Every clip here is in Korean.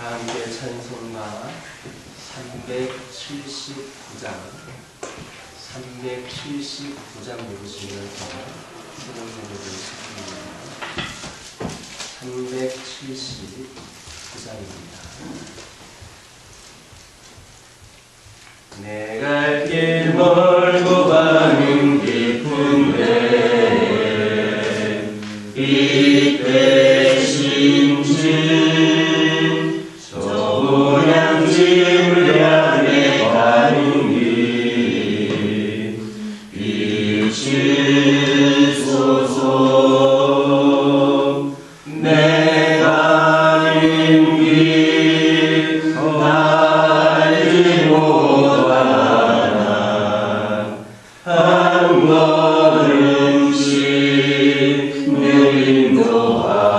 함께 찬송가 379장 부르시면서 새로운 노래를 시작합니다. 379장입니다. 내 갈 길 멀고 가는 깊은데 이때 심지 저 고향집을 향해 가는 길 비치소서. 내 가는 길 알지 못하나 한 걸음씩 늘 인도하소서.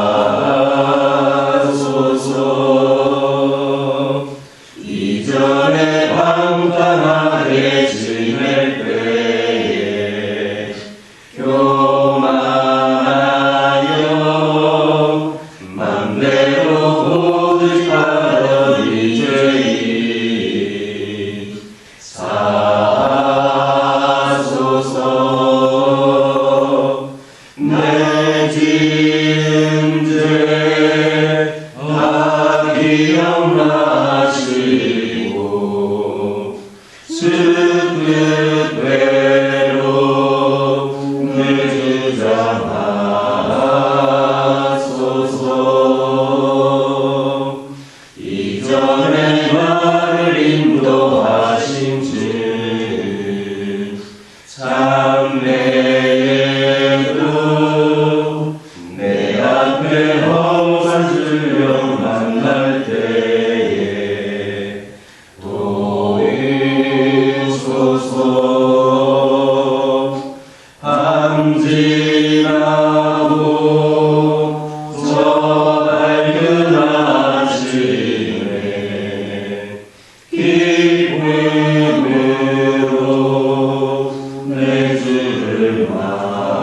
이전에 방탕하게 지낼 때에 교만하여 맘대로 고집하던 이제이 사소서. 내 지은 죄 다 기억나시고 뜻대로 늘 주장하소서. 이전에 나를 인도하신 주 참내에도 내 앞에 험한 질병 만날 때에 도우소서. 밤지나고 저 밝은 아침에 기쁨으로 내 주를 만나리.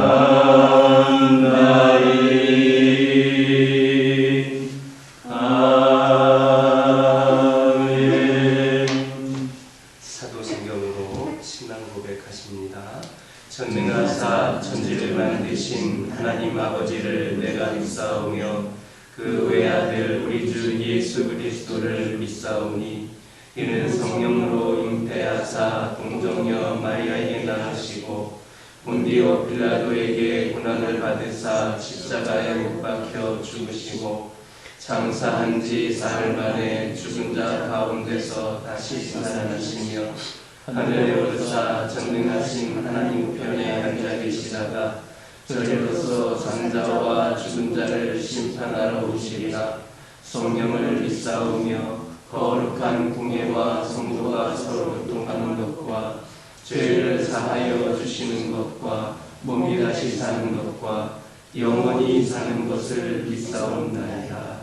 아멘. 사도신경으로 신앙 고백하십니다. 전능하사 천지를 만드신 하나님 아버지를 내가 믿사오며 그 외아들 우리 주 예수 그리스도를 믿사오니 이는 성령으로 잉태하사 동정녀 마리아에게 낳으시고 본디오 빌라도에게 고난을 받으사 십자가에 못 박혀 죽으시고 장사한 지 사흘 만에 죽은 자 가운데서 다시 살아나시며 하늘에 오르사 전능하신 하나님 우편에 앉아 계시다가 저리로서 장자와 죽은 자를 심판하러 오시리라. 성령을 믿사오며 거룩한 공예와 성도가 서로 교통하는 것과 죄를 사하여 주시는 것과 몸이 다시 사는 것과 영원히 사는 것을 믿사옵나이다.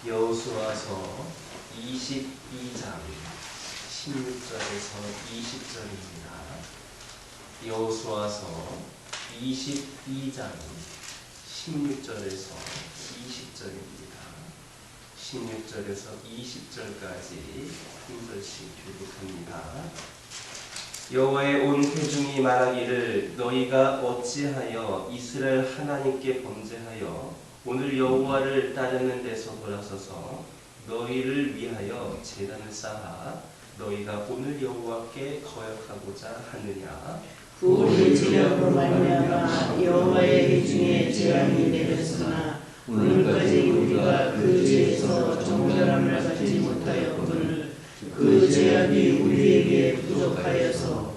여호수아서 22장 16절에서 20절입니다. 여호수아서 22장 16절에서 20절입니다. 16절에서 20절까지 한 절씩 교독합니다. 여호와의 온 회중이 말하기를 너희가 어찌하여 이스라엘 하나님께 범죄하여 오늘 여호와를 따르는 데서 돌아서서 너희를 위하여 제단을 쌓아 너희가 오늘 여호와께 거역하고자 하느냐. 우리 죄악으로 말미암아 여호와의 회중에 재앙이 내렸으나 오늘까지 우리가 그 죄에서 정결함을 받지 못하였거늘 그 죄악이 우리에게 부족하여서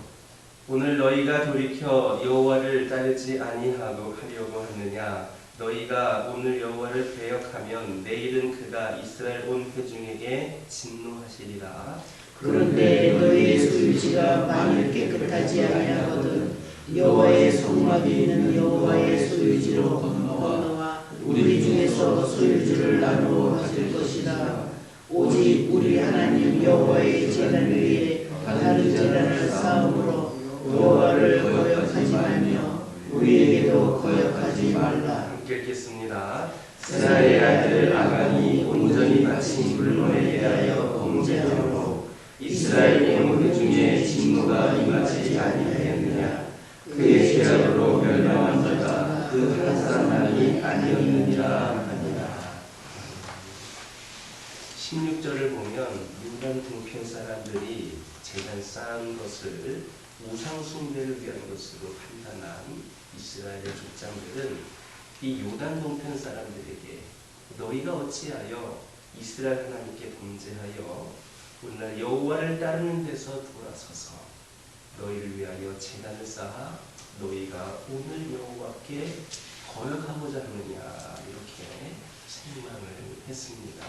오늘 너희가 돌이켜 여호와를 따르지 아니하고 하려고 하느냐. 너희가 오늘 여호와를 배역하면 내일은 그가 이스라엘 온 회중에게 진노하시리라. 그런데 너희의 소유지가 만일 깨끗하지 아니하거든 여호와의 성막이 있는 여호와의 소유지로 건너와 우리 중에서 소유지를 나누어 가질 것이다. 오직 우리 하나님 여호와의 제단 위에 다른 제단을 쌓음으로 여호와를 거역하지 말며 우리에게도 거역하지 말라. 함께 읽겠습니다. 스라의 아들 아간이 온전히 바친 물건에 대하여 범죄함으로 이스라엘 영혼 중에 진노가 임하지 아니하였느냐. 그의 죄악으로 멸망한 자가 그 한 사람만이 아니었느니라 하니라. 16절을 보면 유단 동편 사람들이 제단 쌓은 것을 우상 숭배를 위한 것으로 판단한 이스라엘의 족장들은 이 요단 동편 사람들에게 너희가 어찌하여 이스라엘 하나님께 범죄하여 오늘날 여호와를 따르는 데서 돌아서서 너희를 위하여 제단을 쌓아 너희가 오늘 여호와께 거역하고자 하느냐, 이렇게 생망을 했습니다.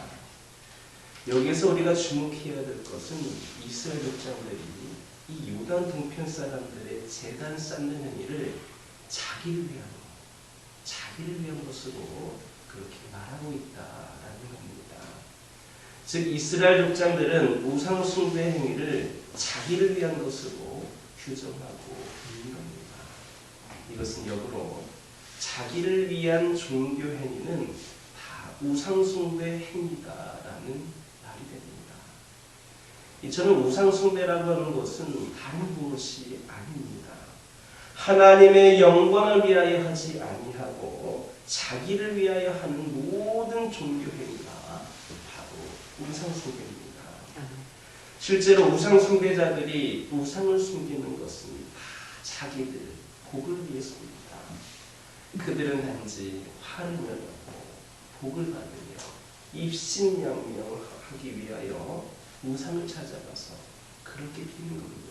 여기서 우리가 주목해야 될 것은 이스라엘 족장들이 이 요단 동편 사람들의 제단 쌓는 행위를 자기를 위한 것으로 그렇게 말하고 있다라는 겁니다. 즉 이스라엘 족장들은 우상 숭배 행위를 자기를 위한 것으로 규정하고 있는 겁니다. 이것은 역으로 자기를 위한 종교 행위는 다 우상 숭배 행위다라는 말이 됩니다. 저는 우상 숭배라고 하는 것은 다른 무엇이 아닙니다. 하나님의 영광을 위하여 하지 아니하고 자기를 위하여 하는 모든 종교 행위가 바로 우상 숭배입니다. 실제로 우상 숭배자들이 우상을 숨기는 것은 다 자기들 복을 위해서입니다. 그들은 단지 화를 내고 복을 받으며 입신양명하기 위하여 우상을 찾아가서 그렇게 비는 겁니다.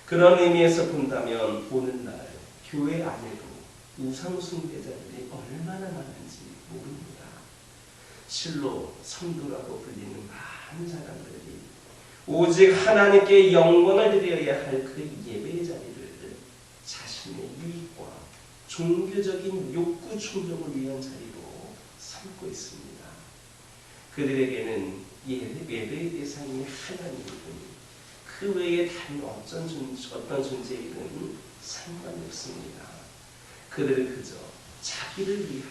그런 의미에서 본다면 오늘날 교회 안에도 우상 숭배자들이 얼마나 많은지 모릅니다. 실로 성도라고 불리는 많은 사람들이 오직 하나님께 영광을 드려야 할 그 예배의 자리를 자신의 유익과 종교적인 욕구 충족을 위한 자리로 삼고 있습니다. 그들에게는 예배의 대상이 하나님이든 그 외에 다른 어떤 존재이든 상관이 없습니다. 그들은 그저 자기를 위한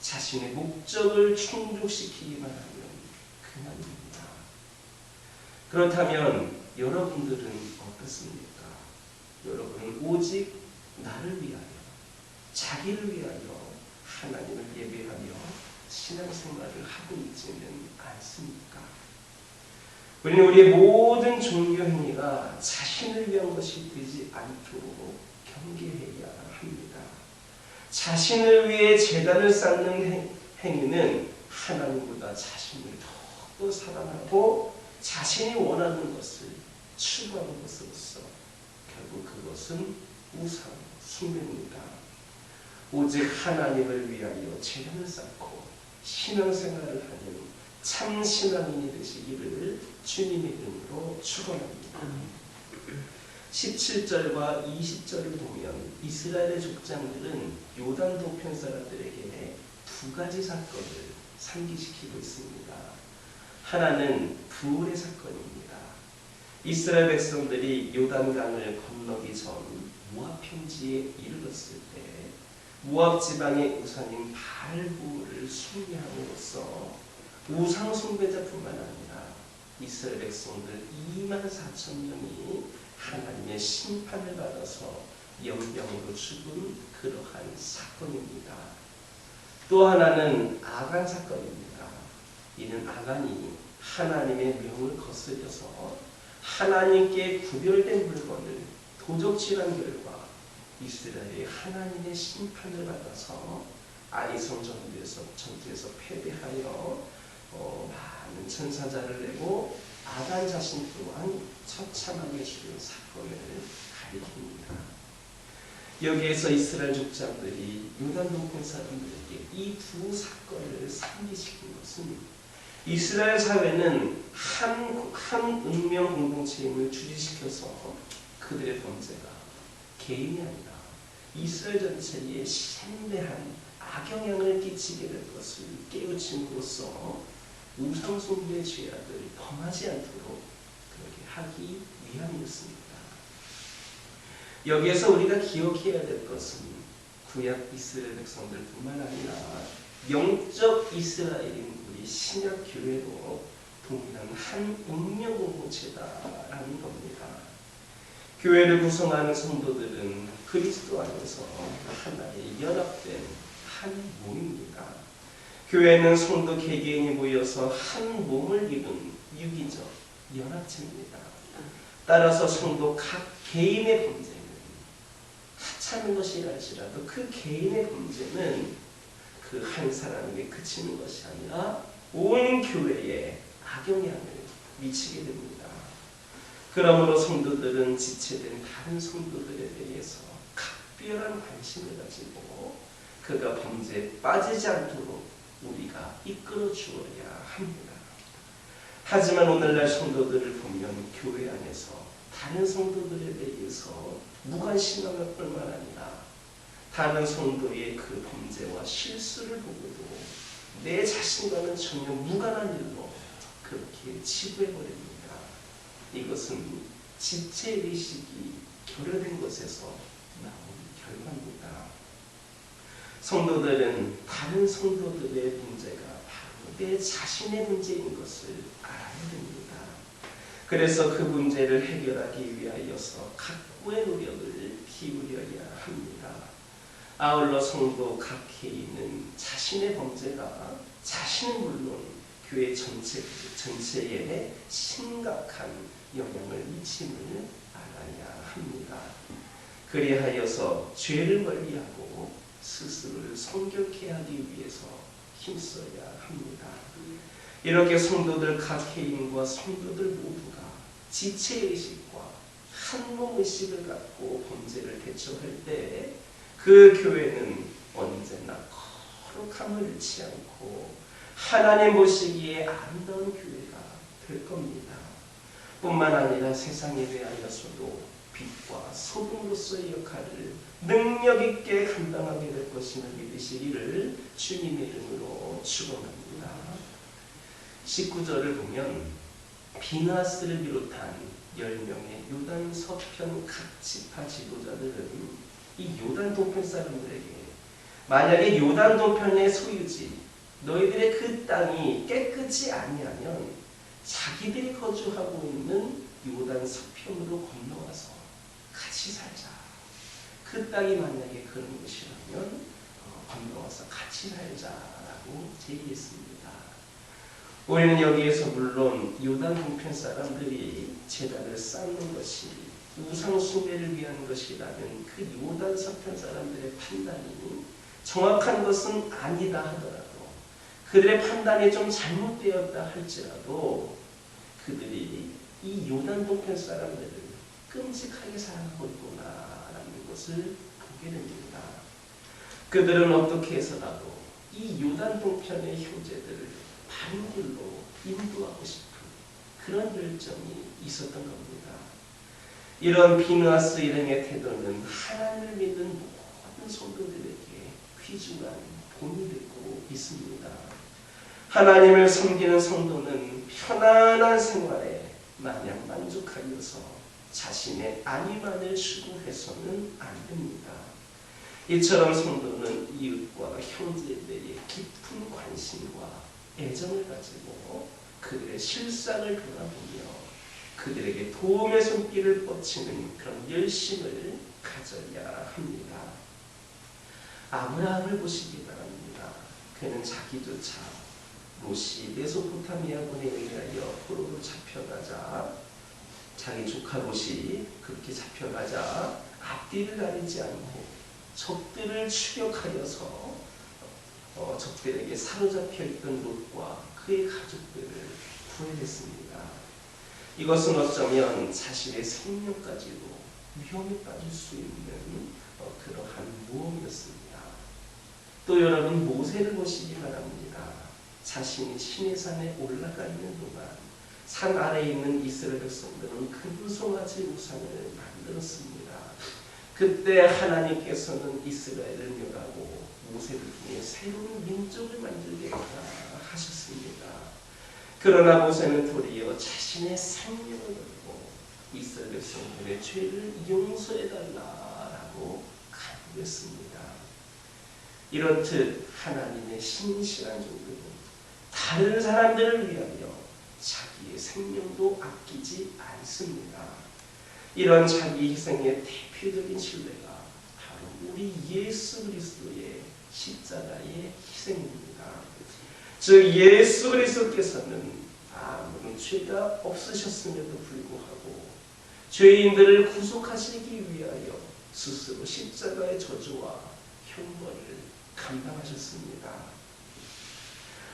자신의 목적을 충족시키기만 하면 그만입니다. 그렇다면 여러분들은 어떻습니까? 여러분은 오직 나를 위하여, 자기를 위하여 하나님을 예배하며 신앙생활을 하고 있지는 않습니까? 우리는 우리의 모든 종교 행위가 자신을 위한 것이 되지 않도록 경계해야 합니다. 자신을 위해 제단을 쌓는 행위는 하나님보다 자신을 더욱더 사랑하고 자신이 원하는 것을 추구하는 것으로서 결국 그것은 우상 숭배입니다. 오직 하나님을 위하여 제단을 쌓고 신앙생활을 하는 참 신앙인이 되시기를 주님의 이름으로 축원합니다. 17절과 20절을 보면 이스라엘의 족장들은 요단 동편 사람들에게 두 가지 사건을 상기시키고 있습니다. 하나는 부울의 사건입니다. 이스라엘 백성들이 요단강을 건너기 전 모압 평지에 이르렀을 때 모압 지방의 우상인 바알부를 숭배함으로써 우상 숭배자뿐만 아니라 이스라엘 백성들 24,000명이 하나님의 심판을 받아서 연병으로 죽은 그러한 사건입니다. 또 하나는 아간 사건입니다. 이는 아간이 하나님의 명을 거스려서 하나님께 구별된 물건을 도적질한 결과 이스라엘이 하나님의 심판을 받아서 아리성 전투에서 패배하여 많은 천사자를 내고 아간 자신 또한 처참하게 죽은 사건을 가리킵니다. 여기에서 이스라엘 족장들이 요단 동편 사람들에게 이 두 사건을 상기시킨 것은 이스라엘 사회는 한 운명 공동체임을 주지시켜서 그들의 범죄가 개인이 아니라 이스라엘 전체에 심대한 악영향을 끼치게 될 것을 깨우침으로써 우상 숭배의 죄악을 범하지 않도록 그렇게 하기 위함이었습니다. 여기에서 우리가 기억해야 될 것은 구약 이스라엘 백성들뿐만 아니라 영적 이스라엘인 우리 신약 교회도 동일한 한 운명 공동체다라는 겁니다. 교회를 구성하는 성도들은 그리스도 안에서 하나의 연합된 한 몸입니다. 교회는 성도 개개인이 모여서 한 몸을 이룬 유기적 연합체입니다. 따라서 성도 각 개인의 범죄는 하찮은 것이랄지라도 그 개인의 범죄는 그 한 사람에게 그치는 것이 아니라 온 교회에 악영향을 미치게 됩니다. 그러므로 성도들은 지체된 다른 성도들에 대해서 각별한 관심을 가지고 그가 범죄에 빠지지 않도록 우리가 이끌어 주어야 합니다. 하지만 오늘날 성도들을 보면 교회 안에서 다른 성도들에 대해서 무관심함을 뿐만 아니라 다른 성도의 그 범죄와 실수를 보고도 내 자신과는 전혀 무관한 일로 그렇게 치부해버립니다. 이것은 지체의식이 결여된 것에서 나온 결과입니다. 성도들은 다른 성도들의 문제가 바로 내 자신의 문제인 것을 알아야 됩니다. 그래서 그 문제를 해결하기 위하여서 각고의 노력을 기울여야 합니다. 아울러 성도 각 개인은 자신의 범죄가 자신은 물론 교회 전체에 심각한 영향을 미침을 알아야 합니다. 그리하여서 죄를 멀리하고 스스로를 성결케 하기 위해서 힘써야 합니다. 이렇게 성도들 각 개인과 성도들 모두가 지체의식과 한몸의식을 갖고 범죄를 대처할 때 그 교회는 언제나 거룩함을 잃지 않고 하나님 보시기에 아름다운 교회가 될 겁니다. 뿐만 아니라 세상에 대하여서도 빛과 소금으로서의 역할을 능력 있게 감당하게 될 것임을 믿으시기를 주님의 이름으로 축원합니다. 19절을 보면 비나스를 비롯한 10명의 요단 서편 각 지파 지도자들은 이 요단 동편 사람들에게 만약에 요단 동편의 소유지 너희들의 그 땅이 깨끗이 아니하면 자기들이 거주하고 있는 요단 서편으로 건너와서 같이 살자. 그 땅이 만약에 그런 것이라면 건너와서 같이 살자라고 제의했습니다. 우리는 여기에서 물론 요단 동편 사람들이 제단을 쌓는 것이 우상 숭배를 위한 것이라면 그 요단 서편 사람들의 판단이 정확한 것은 아니다 하더라도 그들의 판단이 좀 잘못되었다 할지라도 그들이 이 요단 동편 사람들을 끔찍하게 사랑하고 있구나라는 것을 보게 됩니다. 그들은 어떻게 해서라도 이 요단 동편의 형제들을 바른 길로 인도하고 싶은 그런 열정이 있었던 겁니다. 이런 비느하스 일행의 태도는 하나님을 믿는 모든 성도들에게 귀중한 본이 되고 있습니다. 하나님을 섬기는 성도는 편안한 생활에 마냥 만족하여서 자신의 안위만을 추구해서는 안 됩니다. 이처럼 성도는 이웃과 형제에 대해 깊은 관심과 애정을 가지고 그들의 실상을 돌아보며 그들에게 도움의 손길을 뻗치는 그런 열심을 가져야 합니다. 아브라함을 보시기 바랍니다. 그는 자기조차 롯이 메소포타미아군에 의하여 포로로 잡혀가자 자기 조카 롯이 그렇게 잡혀가자 앞뒤를 가리지 않고 적들을 추격하여서 적들에게 사로잡혀 있던 롯과 그의 가족들을 구해냈습니다. 이것은 어쩌면 자신의 생명까지도 위험에 빠질 수 있는 그러한 모험이었습니다. 또 여러분 모세를 보시기 바랍니다. 자신이 시내 산에 올라가 있는 동안 산 아래에 있는 이스라엘 백성들은 금송아지 우상을 만들었습니다. 그때 하나님께서는 이스라엘을 멸하고 모세를 통해 새로운 민족을 만들겠다 하셨습니다. 그러나 모세는 도리어 자신의 생명을 걸고 이스라엘 백성들의 죄를 용서해달라라고 간구했습니다. 이렇듯 하나님의 신실한 종들은 다른 사람들을 위하여 자기의 생명도 아끼지 않습니다. 이런 자기 희생의 대표적인 신뢰가 바로 우리 예수 그리스도의 십자가의 희생입니다. 즉 예수 그리스도께서는 아무런 죄가 없으셨음에도 불구하고 죄인들을 구속하시기 위하여 스스로 십자가의 저주와 형벌을 감당하셨습니다.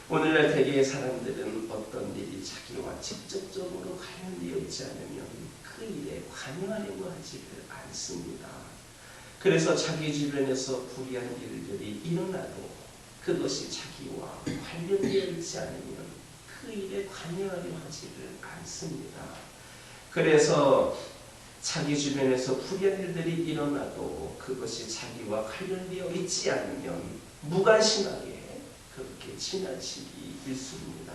오늘날 대개의 사람들은 어떤 일이 자기와 직접적으로 관련되어 있지 않으면 그 일에 관여하려고 하지를 않습니다. 그래서 자기 주변에서 불의한 일들이 일어나도 그것이 자기와 관련되어 있지 않으면 그 일에 관여하려 하지를 않습니다. 그래서 자기 주변에서 불의한 일들이 일어나도 그것이 자기와 관련되어 있지 않으면 무관심하게 그렇게 지나치기 일쑤입니다.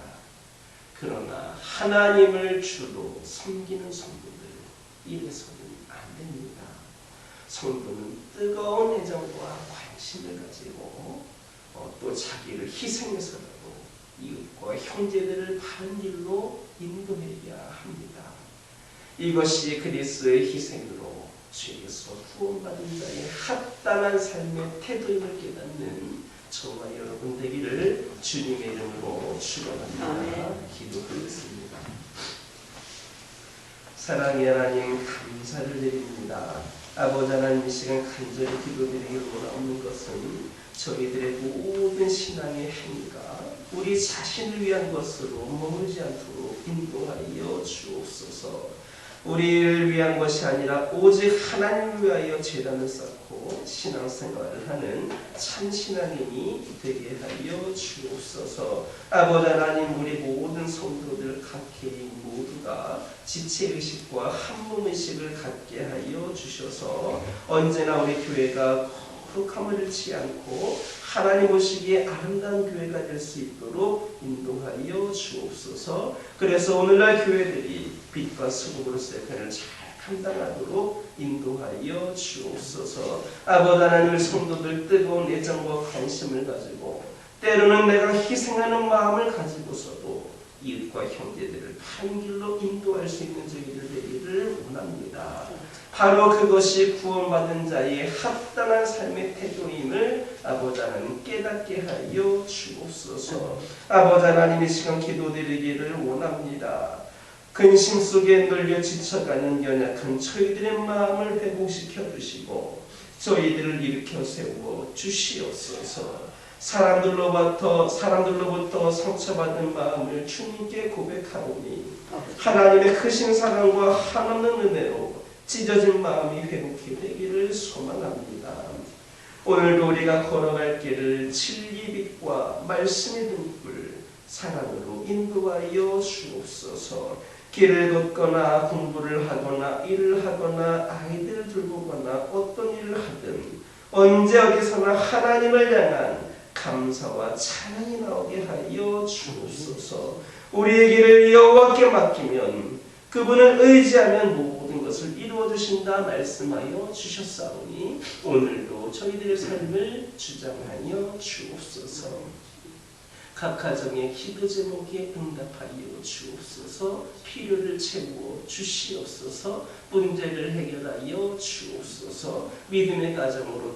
그러나 하나님을 주로 섬기는 성도들, 이래서는 안 됩니다. 성도는 뜨거운 애정과 관심을 가지고 또 자기를 희생해서라도 이웃과 형제들을 바른 길로 인도해야 합니다. 이것이 그리스도의 희생으로 죄에서 구원받은 자의 합당한 삶의 태도임을 깨닫는 저와 여러분 되기를 주님의 이름으로 축원합니다. 기도드리겠습니다. 사랑의 하나님, 감사를 드립니다. 아버지 하나님, 이 시간 간절히 기도드리기 원하는 것은 저희들의 모든 신앙의 행위가 우리 자신을 위한 것으로 머물지 않도록 인도하여 주옵소서. 우리를 위한 것이 아니라 오직 하나님을 위하여 제단을 쌓고 신앙생활을 하는 참신앙인이 되게 하여 주옵소서. 아버지 하나님, 우리 모든 성도들 각개인 모두가 지체의식과 한몸의식을 갖게 하여 주셔서 언제나 우리 교회가 거룩함을 잃지 않고 하나님 보시기에 아름다운 교회가 될 수 있도록 인도하여 주옵소서. 그래서 오늘날 교회들이 빛과 소금으로서의 역할을 잘 감당하도록 인도하여 주옵소서. 아버지 하나님, 성도들 뜨거운 애정과 관심을 가지고 때로는 내가 희생하는 마음을 가지고서도 이웃과 형제들을 바른 길로 인도할 수 있는 저희들 되기를 원합니다. 바로 그것이 구원받은 자의 합당한 삶의 태도임을 아버지 하나님 깨닫게 하여 주옵소서. 아버지 하나님, 이 시간 기도드리기를 원합니다. 근심 속에 눌려 지쳐가는 연약한 저희들의 마음을 회복시켜 주시고 저희들을 일으켜 세워 주시옵소서. 사람들로부터 상처받은 마음을 주님께 고백하오니 하나님의 크신 사랑과 한없는 은혜로 찢어진 마음이 회복이 되기를 소망합니다. 오늘도 우리가 걸어갈 길을 진리빛과 말씀의 등불 사랑으로 인도하여 주옵소서. 길을 걷거나 공부를 하거나 일을 하거나 아이들을 돌보거나 어떤 일을 하든 언제 어디서나 하나님을 향한 감사와 찬양이 나오게 하여 주옵소서. 우리의 길을 여호와께 맡기면 그분을 의지하면 모든 것을 이루어 주신다 말씀하여 주셨사오니 오늘도 저희들의 삶을 주장하여 주옵소서. 각 가정의 기도 제목에 응답하여 주옵소서. 필요를 채워 주시옵소서. 문제를 해결하여 주옵소서. 믿음의 가정으로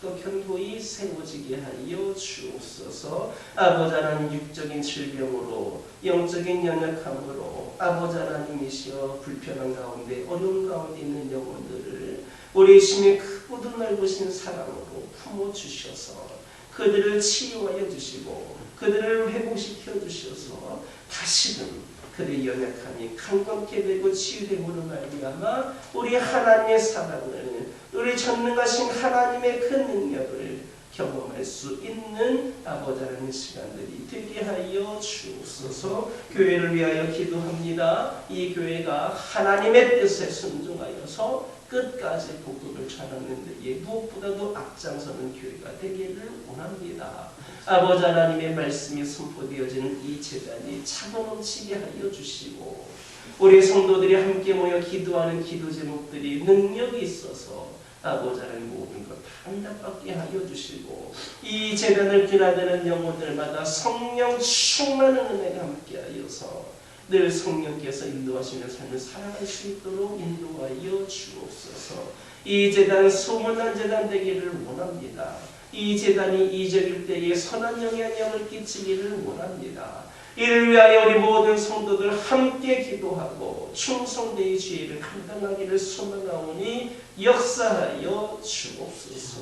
또 견고히 세워지게 하여 주옵소서. 아버지 하나님, 육적인 질병으로 영적인 연약함으로 아버지 하나님이시여 불편한 가운데 어려운 가운데 있는 영혼들을 우리 심히 크고도 넓으신 사랑으로 품어주셔서 그들을 치유하여 주시고 그들을 회복시켜 주셔서 다시금 그들의 연약함이 강건케 되고 치유됨으로 말미암아 우리 하나님의 사랑을, 우리 전능하신 하나님의 그 능력을 경험할 수 있는 아버지 하나님의 시간들이 되게 하여 주옵소서. 교회를 위하여 기도합니다. 이 교회가 하나님의 뜻에 순종하여서 끝까지 복음을 전하는 데에 무엇보다도 앞장서는 교회가 되기를 원합니다. 아버지 하나님의 말씀이 선포되어지는 이 제단이 차고 넘치게 하여 주시고 우리 성도들이 함께 모여 기도하는 기도 제목들이 능력이 있어서 아버지의 모든 것 응답받게 하여 주시고 이 제단을 드나드는 영혼들마다 성령 충만한 은혜가 함께하여서 늘 성령께서 인도하시는 삶을 살아갈 수 있도록 인도하여 주옵소서. 이 제단 소문난 제단 되기를 원합니다. 이 제단이 이적일 때에 선한 영향력을 끼치기를 원합니다. 이를 위하여 우리 모든 성도들 함께 기도하고 충성되의 지혜를 감당하기를 소망하오니 역사하여 주옵소서.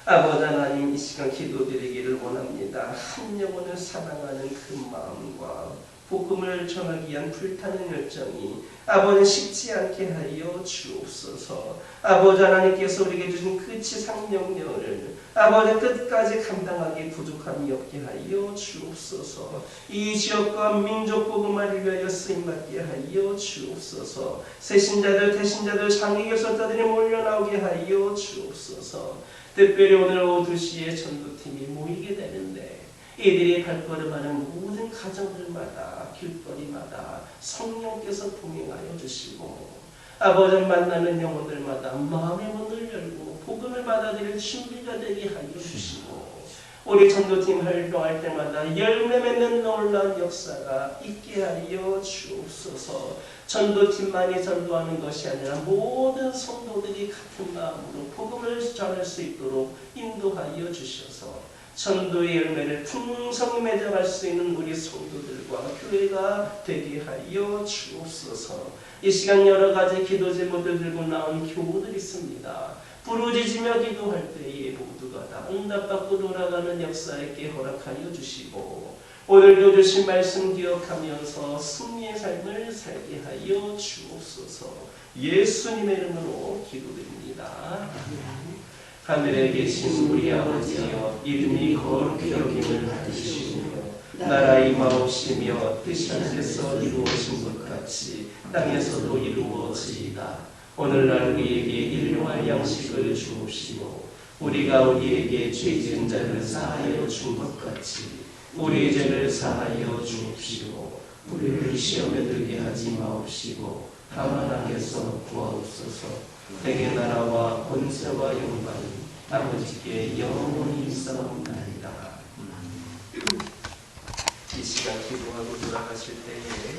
아버지 하나님, 이 시간 기도드리기를 원합니다. 한 영혼을 사랑하는 그 마음과 복음을 전하기 위한 불타는 열정이 아버지 식지 않게 하여 주옵소서. 아버지 하나님께서 우리에게 주신 그 지상 명령을 아버지 끝까지 감당하기 부족함이 없게 하여 주옵소서. 이 지역과 민족 복음화를 위하여 쓰임받게 하여 주옵소서. 새신자들, 대신자들, 장애교섭자들이 몰려나오게 하여 주옵소서. 특별히 오늘 오후 2시에 전도팀이 모이게 되는데 이들이 발걸음하는 모든 가정들마다 길거리마다 성령께서 동행하여 주시고 아버지 만나는 영혼들마다 마음의 문을 열고 복음을 받아들일 준비가 되게 하여 주시고 우리 전도팀 활동할 때마다 열매 맺는 놀라운 역사가 있게 하여 주옵소서. 전도팀만이 전도하는 것이 아니라 모든 성도들이 같은 마음으로 복음을 전할 수 있도록 인도하여 주셔서 전도의 열매를 풍성히 맺어갈 수 있는 우리 성도들과 교회가 되게 하여 주옵소서. 이 시간 여러 가지 기도 제목들 들고 나온 교우들이 있습니다. 부르짖으며 기도할 때에 모두가 다 응답받고 돌아가는 역사 있게 허락하여 주시고 오늘도 주신 말씀 기억하면서 승리의 삶을 살게 하여 주옵소서. 예수님의 이름으로 기도드립니다. 하늘에 계신 우리 아버지여, 이름이 거룩히 여김을 받으시며 나라 임하옵시며 뜻이 하늘에서 이루어진 것 같이 땅에서도 이루어지이다. 오늘날 우리에게 일용할 양식을 주옵시고 우리가 우리에게 죄 지은 자를 사하여 준 것 같이 우리의 죄를 사하여 주옵시고 우리를 시험에 들게 하지 마옵시고 다만 악에서 구하옵소서. 내게 나라와 권세와 영광이 아버지께 영원히 있사옵나이다. 이 시간 기도하고 돌아가실 때에